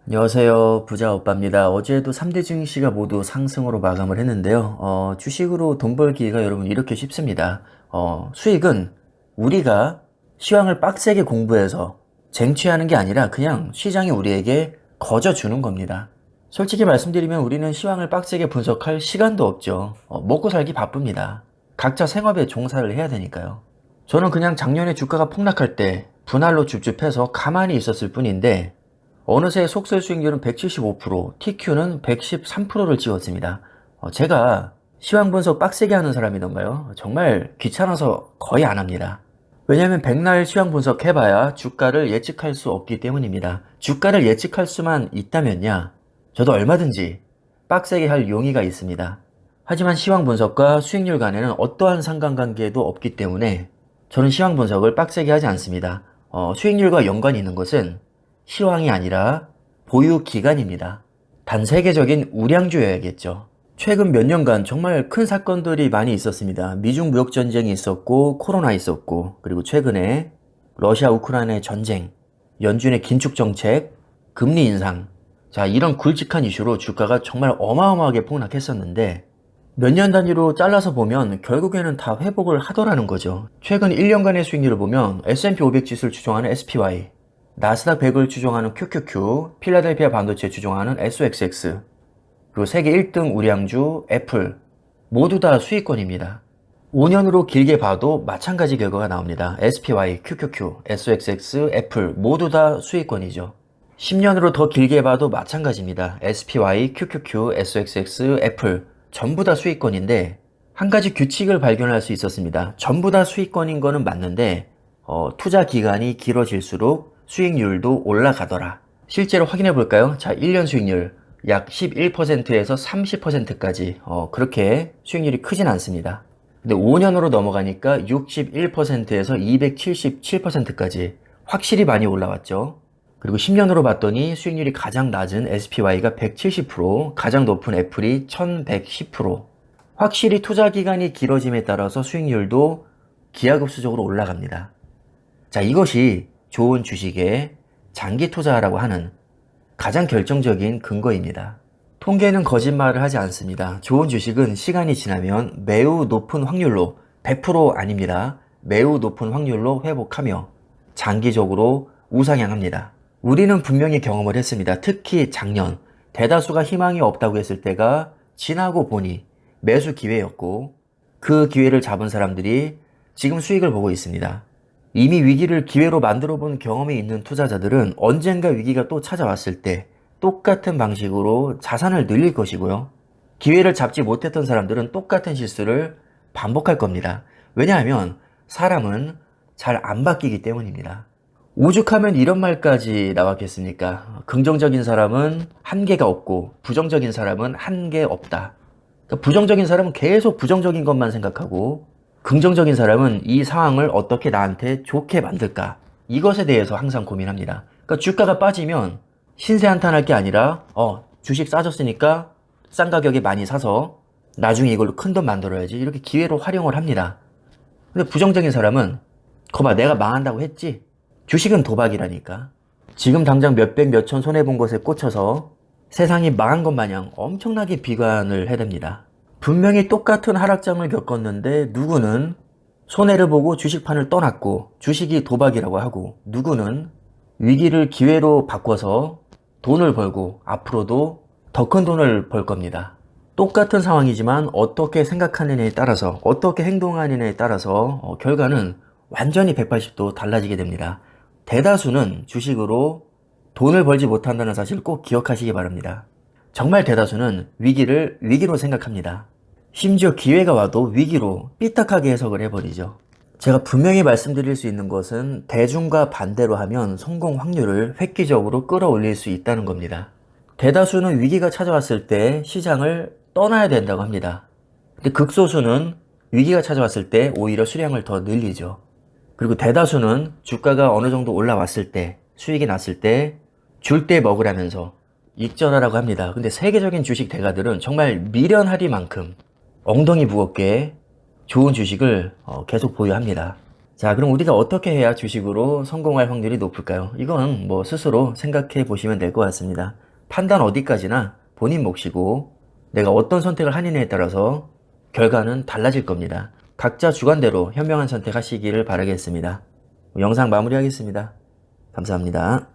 안녕하세요. 부자 오빠입니다. 어제도 3대 증시가 모두 상승으로 마감을 했는데요. 주식으로 돈 벌기가 여러분 이렇게 쉽습니다. 수익은 우리가 시황을 빡세게 공부해서 쟁취하는 게 아니라 그냥 시장이 우리에게 거저 주는 겁니다. 솔직히 말씀드리면 우리는 시황을 빡세게 분석할 시간도 없죠. 먹고 살기 바쁩니다. 각자 생업에 종사를 해야 되니까요. 저는 그냥 작년에 주가가 폭락할 때 분할로 줍줍해서 가만히 있었을 뿐인데 어느새 속설 수익률은 175%, TQ는 113%를 찍었습니다. 제가 시황 분석 빡세게 하는 사람이던가요? 정말 귀찮아서 거의 안 합니다. 왜냐하면 백날 시황 분석 해봐야 주가를 예측할 수 없기 때문입니다. 주가를 예측할 수만 있다면야 저도 얼마든지 빡세게 할 용의가 있습니다. 하지만 시황 분석과 수익률 간에는 어떠한 상관관계도 없기 때문에 저는 시황 분석을 빡세게 하지 않습니다. 수익률과 연관이 있는 것은 시황이 아니라 보유 기간입니다. 단 세계적인 우량주여야겠죠. 최근 몇 년간 정말 큰 사건들이 많이 있었습니다. 미중 무역 전쟁이 있었고, 코로나 있었고, 그리고 최근에 러시아 우크라이나 전쟁, 연준의 긴축 정책, 금리 인상. 자, 이런 굵직한 이슈로 주가가 정말 어마어마하게 폭락했었는데 몇 년 단위로 잘라서 보면 결국에는 다 회복을 하더라는 거죠. 최근 1년간의 수익률을 보면 S&P 500 지수를 추종하는 SPY, 나스닥 100을 추종하는 QQQ, 필라델피아 반도체 추종하는 SXX, 그리고 세계 1등 우량주 애플 모두 다 수익권입니다. 5년으로 길게 봐도 마찬가지 결과가 나옵니다. SPY, QQQ, SXX, 애플 모두 다 수익권이죠. 10년으로 더 길게 봐도 마찬가지입니다. SPY, QQQ, SXX, 애플 전부 다 수익권인데 한 가지 규칙을 발견할 수 있었습니다. 전부 다 수익권인 거는 맞는데 투자 기간이 길어질수록 수익률도 올라가더라. 실제로 확인해 볼까요? 자, 1년 수익률 약 11%에서 30%까지 그렇게 수익률이 크진 않습니다. 근데 5년으로 넘어가니까 61%에서 277%까지 확실히 많이 올라왔죠. 그리고 10년으로 봤더니 수익률이 가장 낮은 SPY가 170%, 가장 높은 애플이 1110%. 확실히 투자 기간이 길어짐에 따라서 수익률도 기하급수적으로 올라갑니다. 자, 이것이 좋은 주식에 장기 투자라고 하는 가장 결정적인 근거입니다. 통계는 거짓말을 하지 않습니다. 좋은 주식은 시간이 지나면 매우 높은 확률로, 100% 아닙니다. 매우 높은 확률로 회복하며 장기적으로 우상향합니다. 우리는 분명히 경험을 했습니다. 특히 작년 대다수가 희망이 없다고 했을 때가 지나고 보니 매수 기회였고 그 기회를 잡은 사람들이 지금 수익을 보고 있습니다. 이미 위기를 기회로 만들어 본 경험이 있는 투자자들은 언젠가 위기가 또 찾아왔을 때 똑같은 방식으로 자산을 늘릴 것이고요. 기회를 잡지 못했던 사람들은 똑같은 실수를 반복할 겁니다. 왜냐하면 사람은 잘 안 바뀌기 때문입니다. 오죽하면 이런 말까지 나왔겠습니까? 긍정적인 사람은 한계가 없고 부정적인 사람은 한계 없다. 그러니까 부정적인 사람은 계속 부정적인 것만 생각하고 긍정적인 사람은 이 상황을 어떻게 나한테 좋게 만들까? 이것에 대해서 항상 고민합니다. 그러니까 주가가 빠지면 신세 한탄할 게 아니라 주식 싸졌으니까 싼 가격에 많이 사서 나중에 이걸로 큰 돈 만들어야지 이렇게 기회로 활용을 합니다. 근데 부정적인 사람은 거봐 내가 망한다고 했지? 주식은 도박이라니까. 지금 당장 몇백 몇천 손해본 것에 꽂혀서 세상이 망한 것 마냥 엄청나게 비관을 해댑니다. 분명히 똑같은 하락장을 겪었는데 누구는 손해를 보고 주식판을 떠났고 주식이 도박이라고 하고 누구는 위기를 기회로 바꿔서 돈을 벌고 앞으로도 더 큰 돈을 벌 겁니다. 똑같은 상황이지만 어떻게 생각하느냐에 따라서 어떻게 행동하느냐에 따라서 결과는 완전히 180도 달라지게 됩니다. 대다수는 주식으로 돈을 벌지 못한다는 사실을 꼭 기억하시기 바랍니다. 정말 대다수는 위기를 위기로 생각합니다. 심지어 기회가 와도 위기로 삐딱하게 해석을 해버리죠. 제가 분명히 말씀드릴 수 있는 것은 대중과 반대로 하면 성공 확률을 획기적으로 끌어올릴 수 있다는 겁니다. 대다수는 위기가 찾아왔을 때 시장을 떠나야 된다고 합니다. 근데 극소수는 위기가 찾아왔을 때 오히려 수량을 더 늘리죠. 그리고 대다수는 주가가 어느 정도 올라왔을 때, 수익이 났을 때 줄 때 먹으라면서 익절하라고 합니다. 근데 세계적인 주식 대가들은 정말 미련하리만큼 엉덩이 무겁게 좋은 주식을 계속 보유합니다. 자, 그럼 우리가 어떻게 해야 주식으로 성공할 확률이 높을까요? 이건 뭐 스스로 생각해 보시면 될 것 같습니다. 판단 어디까지나 본인 몫이고 내가 어떤 선택을 하느냐에 따라서 결과는 달라질 겁니다. 각자 주관대로 현명한 선택하시기를 바라겠습니다. 영상 마무리하겠습니다. 감사합니다.